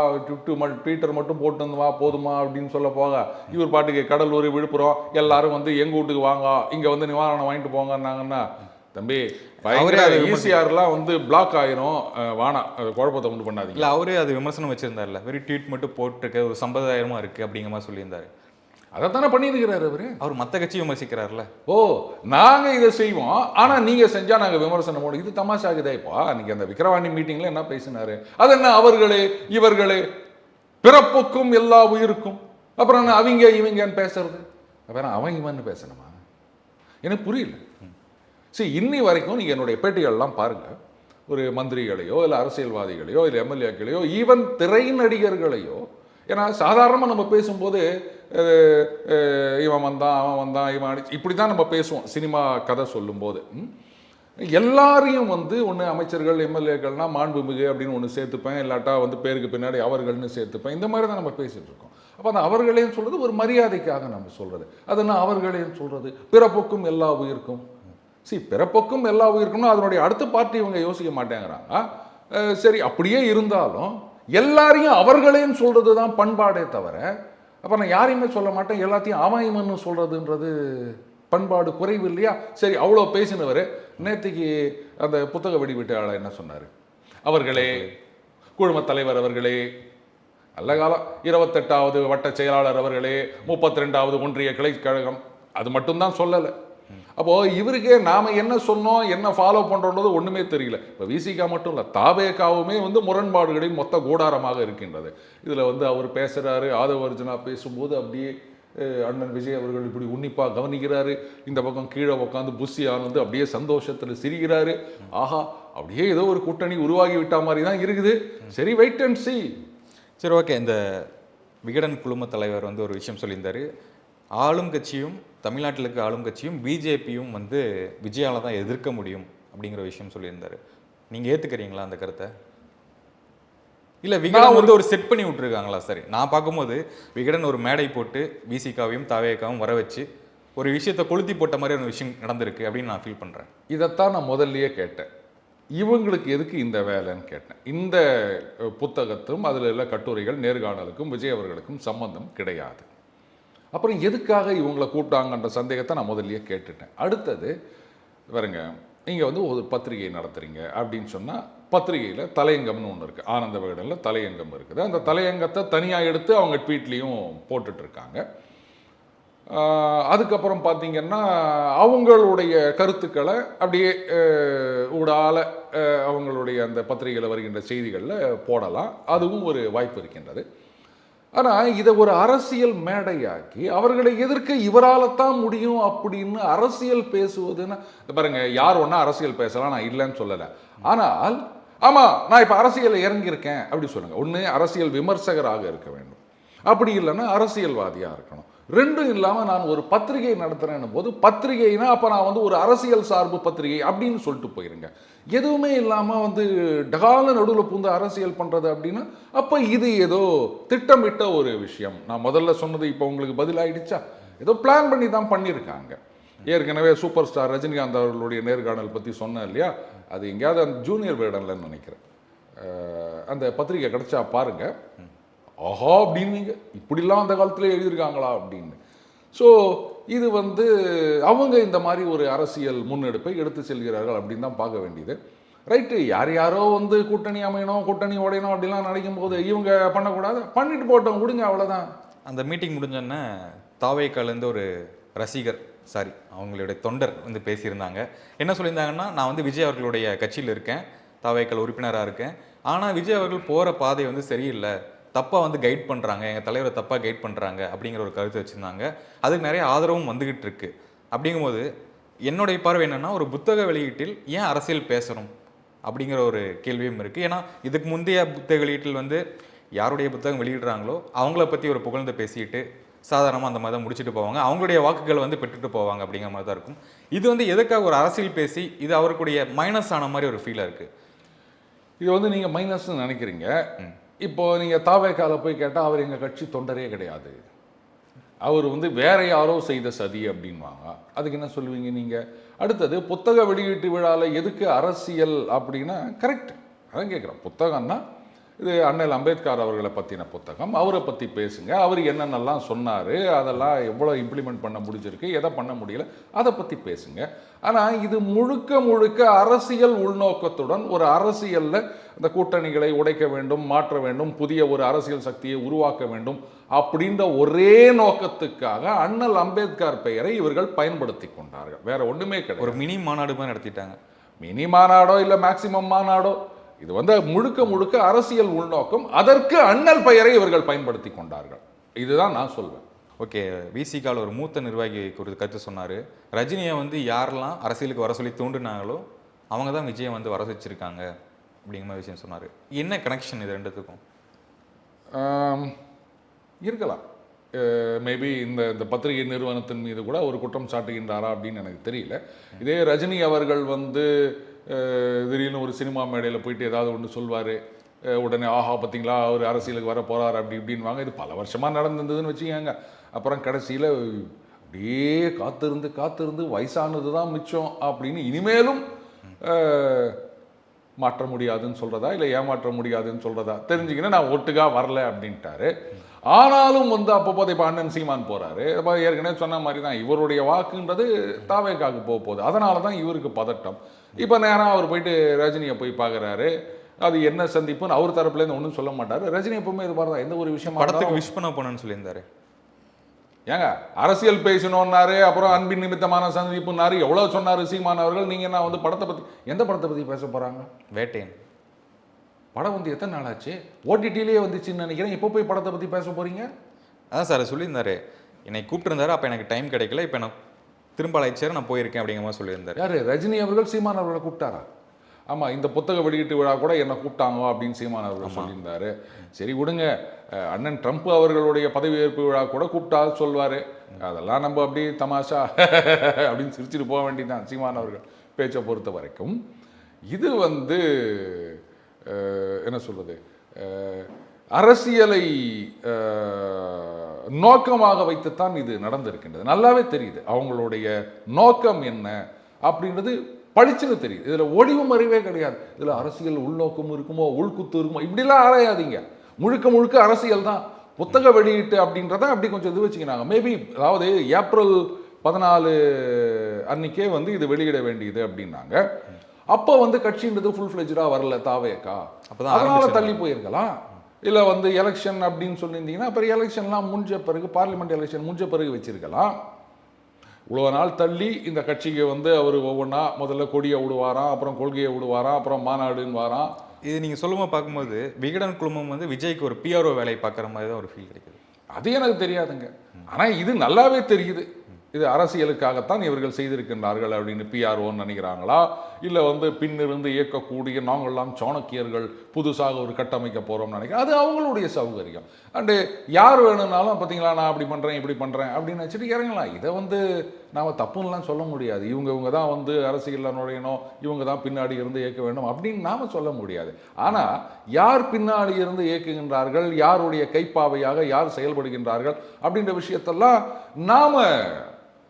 ட்விட்டர் மட்டும் போட்டு வந்து வா போதுமா அப்படின்னு சொல்ல போக, இவர் பாட்டுக்கு கடலூர் விழுப்புரம் எல்லாரும் வந்து எங்கள் வீட்டுக்கு வாங்க, இங்கே வந்து நிவாரணம் வாங்கிட்டு போங்கன்னாங்கன்னா தம்பி ஈசிஆர்லாம் வந்து பிளாக் ஆயிரும், வானா குழப்பத்தை உண்டு பண்ணாதீங்க. இல்லை அவரே அது விமர்சனம் வச்சிருந்தார்ல, வெறும் ட்வீட் மட்டும் போட்டிருக்க ஒரு சம்பிரதாயமா இருக்கு அப்படிங்கிற மாதிரி சொல்லியிருந்தாரு. அதைத்தானே பண்ணியிருக்கிறாரு அவர் மற்ற கட்சி விமர்சிக்கிறார்ல. ஓ, நாங்க இதை செய்வோம் ஆனா நீங்க செஞ்சா நாங்க விமர்சனம் போடும், இது தமாஷாகுதே. இப்போ நீங்க அந்த விக்கிரவாணி மீட்டிங்ல என்ன பேசினாரு? அது என்ன அவர்களே இவர்களே பிறப்புக்கும் எல்லா உயிருக்கும், அப்புறம் என்ன அவங்க இவங்கன்னு பேசுறது? அப்புறம் அவன் இவன்னு பேசணுமா? எனக்கு புரியல. சரி, இன்னி வரைக்கும் நீங்க என்னுடைய பேட்டிகள்லாம் பாருங்க, ஒரு மந்திரிகளையோ இல்லை அரசியல்வாதிகளையோ இல்லை எம்எல்ஏக்களையோ ஈவன் திரை நடிகர்களையோ, ஏன்னா சாதாரணமாக நம்ம பேசும்போது இவன் வந்தான் அவன் வந்தான் இவன் அடிச்சு இப்படி தான் நம்ம பேசுவோம் சினிமா கதை சொல்லும்போது. எல்லாரையும் வந்து ஒன்று அமைச்சர்கள் எம்எல்ஏக்கள்னா மாண்புமிகு அப்படின்னு ஒன்று சேர்த்துப்பேன், இல்லாட்டா வந்து பேருக்கு பின்னாடி அவர்கள்னு சேர்த்துப்பேன். இந்த மாதிரி தான் நம்ம பேசிட்டு இருக்கோம். அப்போ அந்த அவர்களேன்னு சொல்றது ஒரு மரியாதைக்காக நம்ம சொல்றது. அதுனா அவர்களேன்னு சொல்றது பிறப்புக்கும் எல்லா உயிருக்கும். பிறப்புக்கும் எல்லா உயிருக்கும்னு அதனுடைய அடுத்த பார்ட்டி இவங்க யோசிக்க மாட்டேங்கிறாங்க. சரி, அப்படியே இருந்தாலும் எல்லாரையும் அவர்களேன்னு சொல்றது தான் பண்பாடே தவிர, அப்போ நான் யாரையுமே சொல்ல மாட்டேன், எல்லாத்தையும் அவன் சொல்றதுன்றது பண்பாடு குறைவு இல்லையா? சரி, அவ்வளோ பேசினவர் நேற்றுக்கு அந்த புத்தக வெடிவிட்டாளர் என்ன சொன்னார்? அவர்களே, குழும தலைவர் அவர்களே, நல்ல காலம் 28வது வட்ட செயலாளர் அவர்களே, 32வது ஒன்றிய கிளைக்கழகம், அது மட்டும்தான் சொல்லலை. அப்போ இவருக்கே நாம என்ன சொன்னோம் என்ன ஃபாலோ பண்றோன்றது ஒண்ணுமே தெரியல. இப்போ விசிகா மட்டும் இல்லை, தாவேகாவுமே வந்து முரண்பாடுகளின் மொத்த கூடாரமாக இருக்கின்றது. இதுல வந்து அவர் பேசுறாரு, ஆதவ அர்ஜுனா பேசும்போது அப்படியே அண்ணன் விஜய் அவர்கள் இப்படி உன்னிப்பா கவனிக்கிறாரு, இந்த பக்கம் கீழே உட்காந்து புஷி ஆனந்து அப்படியே சந்தோஷத்துல சிரிக்கிறாரு. ஆஹா, அப்படியே ஏதோ ஒரு கூட்டணி உருவாகி விட்ட மாதிரி தான் இருக்குது. சரி, வெயிட் அண்ட் சி. சரி, ஓகே. இந்த விகடன் குழும தலைவர் வந்து ஒரு விஷயம் சொல்லியிருந்தாரு, ஆளும் கட்சியும் தமிழ்நாட்டில் இருக்க ஆளும் கட்சியும் பிஜேபியும் வந்து விஜயால தான் எதிர்க்க முடியும் அப்படிங்கிற விஷயம் சொல்லியிருந்தாரு. நீங்கள் ஏற்றுக்கிறீங்களா அந்த கருத்தை? இல்ல விகடன் வந்து ஒரு செட் பண்ணி விட்டுருக்காங்களா? சரி, நான் பார்க்கும்போது விகடன் ஒரு மேடை போட்டு விசிகாவையும் தாவேகாவும் வர வச்சு ஒரு விஷயத்தை கொளுத்தி போட்ட மாதிரி ஒரு விஷயம் நடந்திருக்கு அப்படின்னு நான் ஃபீல் பண்றேன். இதைத்தான் நான் முதல்லயே கேட்டேன். இவங்களுக்கு எதுக்கு இந்த வேலைன்னு கேட்டேன். இந்த புத்தகத்தும் அதில் உள்ள கட்டுரைகள் நேர்காணலுக்கும் விஜய் அவர்களுக்கும் சம்பந்தம் கிடையாது. அப்புறம் எதுக்காக இவங்களை கூப்பிட்டாங்கன்ற சந்தேகத்தை நான் முதல்லயே கேட்டுட்டேன். அடுத்தது பாருங்க, நீங்கள் வந்து ஒரு பத்திரிகை நடத்துகிறீங்க அப்படின்னு சொன்னால் பத்திரிகையில் தலையங்கம்னு ஒன்று இருக்குது. ஆனந்த விகடனில் தலையங்கம் இருக்குது. அந்த தலையங்கத்தை தனியாக எடுத்து அவங்க ட்வீட்லேயும் போட்டுட்ருக்காங்க. அதுக்கப்புறம் பார்த்தீங்கன்னா அவங்களுடைய கருத்துக்களை அப்படியே ஊடால அவங்களுடைய அந்த பத்திரிகையில் வருகின்ற செய்திகளில் போடலாம். அதுவும் ஒரு வாய்ப்பு இருக்கின்றது. ஆனால் இதை ஒரு அரசியல் மேடையாக்கி அவர்களை எதிர்க்க இவரால் தான் முடியும் அப்படின்னு அரசியல் பேசுவதுன்னு பாருங்க, யார் ஒன்றா அரசியல் பேசலாம், நான் இல்லைன்னு சொல்லலை. ஆனால் ஆமாம், நான் இப்போ அரசியலில் இறங்கியிருக்கேன் அப்படி சொல்லுங்கள். ஒன்று அரசியல் விமர்சகராக இருக்க வேண்டும், அப்படி இல்லைன்னா அரசியல்வாதியாக இருக்கணும். ரெண்டும் இல்லாமல் நான் ஒரு பத்திரிகை நடத்துகிறேன் போது பத்திரிகைனா அப்போ நான் வந்து ஒரு அரசியல் சார்பு பத்திரிகை அப்படின்னு சொல்லிட்டு போயிருங்க. எதுவுமே இல்லாமல் வந்து டகால நடுவில் பூந்து அரசியல் பண்ணுறது அப்படின்னா அப்போ இது ஏதோ திட்டமிட்ட ஒரு விஷயம். நான் முதல்ல சொன்னது இப்போ உங்களுக்கு பதிலாயிடுச்சா? ஏதோ பிளான் பண்ணி தான் பண்ணியிருக்காங்க. ஏற்கனவே சூப்பர் ஸ்டார் ரஜினிகாந்த் அவர்களுடைய நேர்காணல் பற்றி சொன்னேன் இல்லையா? அது எங்கேயாவது அந்த ஜூனியர் விகடன்லன்னு நினைக்கிறேன். அந்த பத்திரிகை கிடைச்சா பாருங்க, ஆஹா அப்படின்வீங்க, இப்படிலாம் அந்த காலத்தில் எழுதியிருக்காங்களா அப்படின்னு. ஸோ இது வந்து அவங்க இந்த மாதிரி ஒரு அரசியல் முன்னெடுப்பை எடுத்து செல்கிறார்கள் அப்படின்னு தான் பார்க்க வேண்டியது. ரைட்டு, யார் யாரோ வந்து கூட்டணி அமையணும், கூட்டணி உடையணும் அப்படிலாம் நினைக்கும் போது இவங்க பண்ணக்கூடாது, பண்ணிட்டு போட்டோம் விடுங்க, அவ்வளோதான். அந்த மீட்டிங் முடிஞ்சோன்னே தாவேக்காலேருந்து ஒரு ரசிகர், சாரி அவங்களுடைய தொண்டர் வந்து பேசியிருந்தாங்க. என்ன சொல்லியிருந்தாங்கன்னா, நான் வந்து விஜய் அவர்களுடைய கட்சியில் இருக்கேன், தாவேக்கால் உறுப்பினராக இருக்கேன், ஆனால் விஜய் அவர்கள் போகிற பாதை வந்து சரியில்லை, தப்பாக வந்து கைட் பண்ணுறாங்க, எங்கள் தலைவரை தப்பாக கைட் பண்ணுறாங்க அப்படிங்கிற ஒரு கருத்து வச்சுருந்தாங்க. அதுக்கு நிறைய ஆதரவும் வந்துக்கிட்டு இருக்கு. அப்படிங்கும்போது என்னுடைய பார்வை என்னென்னா, ஒரு புத்தக வெளியீட்டில் ஏன் அரசியல் பேசணும் அப்படிங்கிற ஒரு கேள்வியும் இருக்குது. ஏன்னா இதுக்கு முந்தைய புத்தக வெளியீட்டில் வந்து யாருடைய புத்தகம் வெளியிடுறாங்களோ அவங்கள பற்றி ஒரு புகழ்ந்து பேசிட்டு சாதாரணமாக அந்த மாதிரி தான் முடிச்சுட்டு போவாங்க, அவங்களுடைய வாக்குகள் வந்து பெற்றுட்டு போவாங்க அப்படிங்கிற மாதிரி தான் இருக்கும். இது வந்து எதுக்காக ஒரு அரசியல் பேசி இது அவருக்குடைய மைனஸ் ஆன மாதிரி ஒரு ஃபீலாக இருக்குது. இது வந்து நீங்கள் மைனஸ்ன்னு நினைக்கிறீங்க. இப்போ நீங்கள் தாவேக்கால போய் கேட்டால் அவர் எங்கள் கட்சி தொண்டரே கிடையாது, அவர் வந்து வேற யாரோ செய்த சதி அப்படின்வாங்க. அதுக்கு என்ன சொல்லுவீங்க நீங்கள்? அடுத்தது புத்தக வெளியீட்டு விழாவில் எதுக்கு அரசியல் அப்படின்னா, கரெக்ட், அதான் கேட்குறேன். புத்தகம்னா இது அண்ணல் அம்பேத்கர் அவர்களை பற்றின புத்தகம், அவரை பற்றி பேசுங்க, அவர் என்னென்னலாம் சொன்னார், அதெல்லாம் எவ்வளோ இம்ப்ளிமெண்ட் பண்ண முடிஞ்சிருக்கு, எதை பண்ண முடியல, அதை பற்றி பேசுங்க. ஆனால் இது முழுக்க முழுக்க அரசியல் உள்நோக்கத்துடன் ஒரு அரசியலில் இந்த கூட்டணிகளை உடைக்க வேண்டும், மாற்ற வேண்டும், புதிய ஒரு அரசியல் சக்தியை உருவாக்க வேண்டும் அப்படின்ற ஒரே நோக்கத்துக்காக அண்ணல் அம்பேத்கர் பெயரை இவர்கள் பயன்படுத்தி கொண்டார்கள். வேற ஒன்றுமே கிடையாது. ஒரு மினி மாநாடு மாதிரி நடத்திட்டாங்க. மினி மாநாடோ இல்லை மேக்சிமம் மாநாடோ, இது வந்து முழுக்க முழுக்க அரசியல் உள்நோக்கம். அதற்கு அண்ணல் பெயரை இவர்கள் பயன்படுத்தி கொண்டார்கள். இதுதான் நான் சொல்வேன். ஓகே, விசிகால ஒரு மூத்த நிர்வாகி ஒரு கருத்து சொன்னார். ரஜினியை வந்து யாரெல்லாம் அரசியலுக்கு வர சொல்லி தூண்டுனாங்களோ அவங்க தான் விஜயை வந்து வர வச்சிருக்காங்க அப்படிங்கிற மாதிரி விஷயம் சொன்னார். என்ன கனெக்ஷன் இது ரெண்டுத்துக்கும்? இருக்கலாம். மேபி இந்த பத்திரிகை நிறுவனத்தின் மீது கூட ஒரு குற்றம் சாட்டுகின்றாரா அப்படின்னு எனக்கு தெரியல. இதே ரஜினி அவர்கள் வந்து திடீர்னு ஒரு சினிமா மேடையில் போயிட்டு ஏதாவது ஒன்று சொல்வார், உடனே ஆஹா பார்த்தீங்களா அவர் அரசியலுக்கு வர போகிறார் அப்படி இப்படின்னு வாங்க. இது பல வருஷமாக நடந்திருந்ததுன்னு வச்சுக்கோங்க. அப்புறம் கடைசியில் அப்படியே காத்திருந்து காத்திருந்து வயசானது தான் மிச்சம் அப்படின்னு இனிமேலும் மாற்ற முடியாதுன்னு சொல்கிறதா இல்லை ஏமாற்ற முடியாதுன்னு சொல்கிறதா தெரிஞ்சுக்கினா நான் ஒட்டுக்கா வரல அப்படின்ட்டாரு. ஆனாலும் வந்து அப்பப்போதை இப்போ அண்ணன் சீமான் போகிறாரு. இப்போ ஏற்கனவே சொன்ன மாதிரி தான் இவருடைய வாக்குன்றது தாவேக்காக்கு போக போகுது. அதனால தான் இவருக்கு பதட்டம். இப்போ நேராக அவர் போயிட்டு ரஜினியை போய் பார்க்குறாரு. அது என்ன சந்திப்புன்னு அவர் தரப்புலேருந்து ஒன்றும் சொல்ல மாட்டார். ரஜினி எப்பவுமே இது மாதிரி தான், எந்த ஒரு விஷயம் படத்துக்கு விஷ் பண்ண போனேன்னு சொல்லியிருந்தாரு. ஏங்க அரசியல் பேசணுன்னாரு, அப்புறம் அன்பின் நிமித்தமான சந்திப்புன்னாரு, எவ்வளோ சொன்னார் சீமான் அவர்கள். நீங்கள் என்ன வந்து படத்தை பற்றி, எந்த படத்தை பற்றி பேச போகிறாங்க? வேட்டையன் படம் வந்து எத்தனை நாள் ஆச்சு? ஓடிடிலேயே வந்துச்சுன்னு நினைக்கிறேன். இப்போ போய் படத்தை பற்றி பேச போகிறீங்க? அதான் சார் சொல்லியிருந்தாரு, என்னை கூப்பிட்டுருந்தாரு, அப்போ எனக்கு டைம் கிடைக்கல, இப்போ நான் திரும்ப அழைச்சார், நான் போயிருக்கேன் அப்படிங்கிற மாதிரி சொல்லியிருந்தார். யார்? ரஜினி அவர்கள் சீமான் அவர்களை கூப்பிட்டாரா? ஆமாம், இந்த புத்தக வெளியீட்டு விழா கூட என்னை கூப்பிட்டாங்க அப்படின்னு சீமான் அவர்கள் சொல்லியிருந்தாரு. சரி விடுங்க, அண்ணன் ட்ரம்ப் அவர்களுடைய பதவியேற்பு விழா கூட கூப்பிட்டா சொல்வார். அதெல்லாம் நம்ம அப்படி தமாஷா அப்படின்னு சிரிச்சுட்டு போக வேண்டியதுதான் சீமான் அவர்கள் பேச்சை பொறுத்த வரைக்கும். இது வந்து என்ன சொல்கிறது, அரசியலை நோக்கமாக வைத்துத்தான் இது நடந்திருக்கின்றது. நல்லாவே தெரியுது அவங்களுடைய நோக்கம் என்ன அப்படின்றது பளிச்சுன்னு தெரியுது. இதில் ஒளிவு மறைவே கிடையாது. இதில் அரசியல் உள்நோக்கம் இருக்குமோ, உள்குத்து இருக்குமோ, இப்படிலாம் ஆராயாதீங்க. முழுக்க முழுக்க அரசியல் தான். புத்தக வெளியீட்டு அப்படின்றத அப்படி கொஞ்சம் இது வச்சுக்கினாங்க. மேபி அதாவது ஏப்ரல் 14 அன்னைக்கே வந்து இது வெளியிட வேண்டியது அப்படின்னாங்க. அப்போ வந்து கட்சின்றது ஃபுல் ஃப்ளெஜ்டாக வரல தாவேக்கா, அதனால தள்ளி போயிருக்கலாம். இல்லை வந்து எலெக்ஷன் அப்படின்னு சொல்லியிருந்தீங்கன்னா அப்புறம் எலெக்ஷன்லாம் முடிஞ்ச பிறகு, பார்லிமெண்ட் எலெக்ஷன் முடிஞ்ச பிறகு வச்சிருக்கலாம். இவ்வளோ நாள் தள்ளி இந்த கட்சிக்கு வந்து அவர் ஒவ்வொன்றா முதல்ல கொடியை விடுவாராம், அப்புறம் கொள்கையை விடுவாராம், அப்புறம் மாநாடுன்னு வாராம். இது நீங்கள் சொல்லும்போது பார்க்கும்போது விகடன் குழுமம் வந்து விஜய்க்கு ஒரு பிஆர்ஓ வேலையை பார்க்குற மாதிரி தான் ஒரு ஃபீல் கிடைக்குது. அது எனக்கு தெரியாதுங்க. ஆனால் இது நல்லாவே தெரியுது, இது அரசியலுக்காகத்தான் இவர்கள் செய்திருக்கின்றார்கள் அப்படின்னு. பிஆர்ஓன்னு நினைக்கிறாங்களா, இல்லை வந்து பின்னிருந்து இயக்கக்கூடிய நாங்கள்லாம் சாணக்கியர்கள் புதுசாக ஒரு கட்டமைக்க போகிறோம்னு நினைக்கிறேன். அது அவங்களுடைய சௌகரியம். அண்டு யார் வேணும்னாலும் பார்த்தீங்களா நான் அப்படி பண்ணுறேன் இப்படி பண்ணுறேன் அப்படின்னு நினச்சிட்டு இறங்கலாம். இதை வந்து நாம் தப்புன்னெலாம் சொல்ல முடியாது. இவங்க தான் வந்து அரசியலில் நுழையணும், இவங்க தான் பின்னாடி இருந்து இயக்க வேண்டும் அப்படின்னு நாம் சொல்ல முடியாது. ஆனால் யார் பின்னாடி இருந்து இயக்குகின்றார்கள், யாருடைய கைப்பாவையாக யார் செயல்படுகின்றார்கள் அப்படின்ற விஷயத்தெல்லாம் நாம்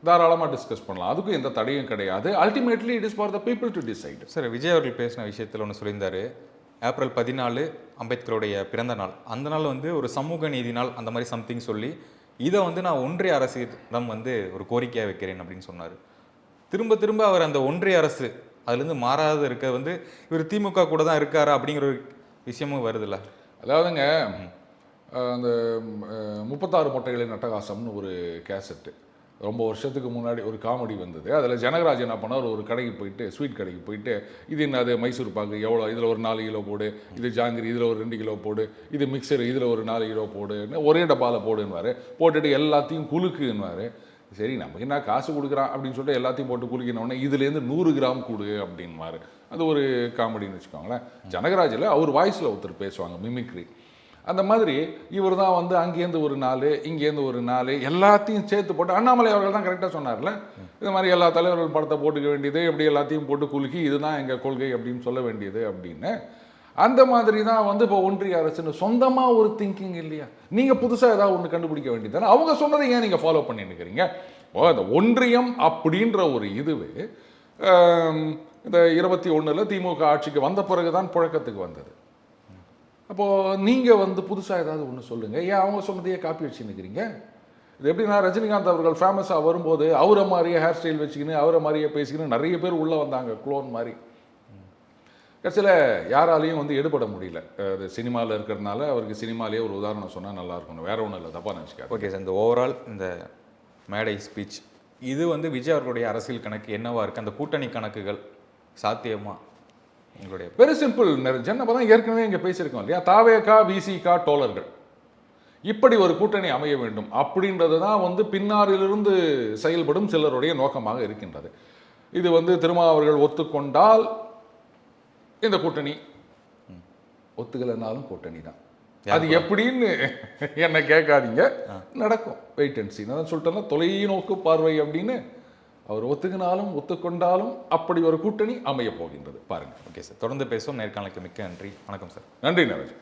தாராளமாக டிஸ்கஸ் பண்ணலாம். அதுக்கும் எந்த தடையும் கிடையாது. Ultimately it is for the people to decide. Sir, Vijay அவர்கள் பேசின விஷயத்தில் ஒன்று சொல்லியிருந்தாரு. ஏப்ரல் 14 அம்பேத்கருடைய பிறந்த நாள், அந்த நாள் வந்து ஒரு சமூக நீதி நாள் அந்த மாதிரி சம்திங் சொல்லி இதை வந்து நான் ஒன்றிய அரசிடம் வந்து ஒரு கோரிக்கையாக வைக்கிறேன் அப்படின்னு சொன்னார். திரும்ப திரும்ப அவர் அந்த ஒன்றிய அரசு அதுலேருந்து மாறாத இருக்க வந்து இவர் திமுக கூட தான் இருக்காரா அப்படிங்கிற ஒரு விஷயமும் வருதுல்ல. அதாவதுங்க அந்த 36 மொட்டைகளின் அட்டகாசம்னு ஒரு கேசட்டு ரொம்ப வருஷத்துக்கு முன்னாடி ஒரு காமெடி வந்தது. அதில் ஜனகராஜ் என்ன பண்ணார், ஒரு கடைக்கு போயிட்டு, ஸ்வீட் கடைக்கு போயிட்டு, இது என்னது மைசூர் பாக்கு எவ்வளோ, இதில் ஒரு 4 கிலோ போடு, இது ஜாங்கிரி இதில் ஒரு 2 கிலோ போடு, இது மிக்சர் இதில் ஒரு 4 கிலோ போடுன்னு ஒரே டப்பாவில் போடுன்னுவார். போட்டுட்டு எல்லாத்தையும் குலுக்குன்னுவார். சரி நமக்கு என்ன காசு கொடுக்குறான் அப்படின்னு சொல்லிட்டு எல்லாத்தையும் போட்டு குலுக்கினோடனே இதுலேருந்து 100 கிராம் கொடு அப்படின்வார். அது ஒரு காமெடின்னு வச்சுக்கோங்களேன். ஜனகராஜில் அவர் வாய்ஸில் ஒருத்தர் பேசுவாங்க, மிமிக்ரி. அந்த மாதிரி இவர் தான் வந்து அங்கேருந்து ஒரு 4 இங்கேருந்து ஒரு 4 எல்லாத்தையும் சேர்த்து போட்டு, அண்ணாமலை அவர்கள் தான் கரெக்டாக சொன்னார்ல, இது மாதிரி எல்லா தலைவர்கள் படத்தை போட்டுக்க வேண்டியது, எப்படி எல்லாத்தையும் போட்டு குலுக்கி இதுதான் எங்கள் கொள்கை அப்படின்னு சொல்ல வேண்டியது அப்படின்னு. அந்த மாதிரி தான் வந்து இப்போ ஒன்றிய அரசுன்னு சொந்தமாக ஒரு திங்கிங் இல்லையா? நீங்கள் புதுசாக ஏதாவது ஒன்று கண்டுபிடிக்க வேண்டியது தானே. அவங்க சொன்னதை ஏன் நீங்கள் ஃபாலோ பண்ணிட்டு இருக்கிறீங்க? அந்த ஒன்றியம் அப்படின்ற ஒரு இதுவே இந்த 21 திமுக ஆட்சிக்கு வந்த பிறகு தான் புழக்கத்துக்கு வந்தது. அப்போது நீங்கள் வந்து புதுசாக ஏதாவது ஒன்று சொல்லுங்கள். ஏன் அவங்க சொன்னதையே காப்பி வச்சு நிற்கிறீங்க? இது எப்படின்னா, ரஜினிகாந்த் அவர்கள் ஃபேமஸாக வரும்போது அவரை மாதிரியே ஹேர் ஸ்டைல் வச்சுக்கின்னு அவரை மாதிரியே பேசிக்கின்னு நிறைய பேர் உள்ளே வந்தாங்க, குளோன் மாதிரி. கடைசியில் யாராலையும் வந்து எடுபட முடியல. அது சினிமாவில் இருக்கிறதுனால அவருக்கு சினிமாலேயே ஒரு உதாரணம் சொன்னால் நல்லா இருக்கணும், வேற ஒன்றும் இல்லை, தப்பாக நினச்சிக்காது. ஓகே சார், இந்த ஓவரால் இந்த மேடை ஸ்பீச் இது வந்து விஜய் அவர்களுடைய அரசியல் கணக்கு என்னவா இருக்குது? அந்த கூட்டணி கணக்குகள் சாத்தியமா? உங்களுடைய வெரி சிம்பிள் நிரஞ்சன். நம்ம தான் ஏற்கனவே இங்கே பேசியிருக்கோம் இல்லையா, தாவேகா விசிகா டோலர்கள் இப்படி ஒரு கூட்டணி அமைய வேண்டும் அப்படின்றது தான் வந்து பின்னாரிலிருந்து செயல்படும் சிலருடைய நோக்கமாக இருக்கின்றது. இது வந்து திருமாவர்கள் ஒத்துக்கொண்டால் இந்த கூட்டணி, ஒத்துக்கலைனாலும் கூட்டணி தான். அது எப்படின்னு என்ன கேட்காதீங்க, நடக்கும். வெயிட் அண்ட் சீ. நான் சொல்லிட்டேன்னா தொலைநோக்கு பார்வை அப்படின்னு. அவர் ஒத்துக்கினாலும் ஒத்துக்கொண்டாலும் அப்படி ஒரு கூட்டணி அமைய போகின்றது பாருங்க. ஓகே சார், தொடர்ந்து பேசுவோம். நேர்காணலுக்கு மிக்க நன்றி. வணக்கம் சார். நன்றி நரேஷ்.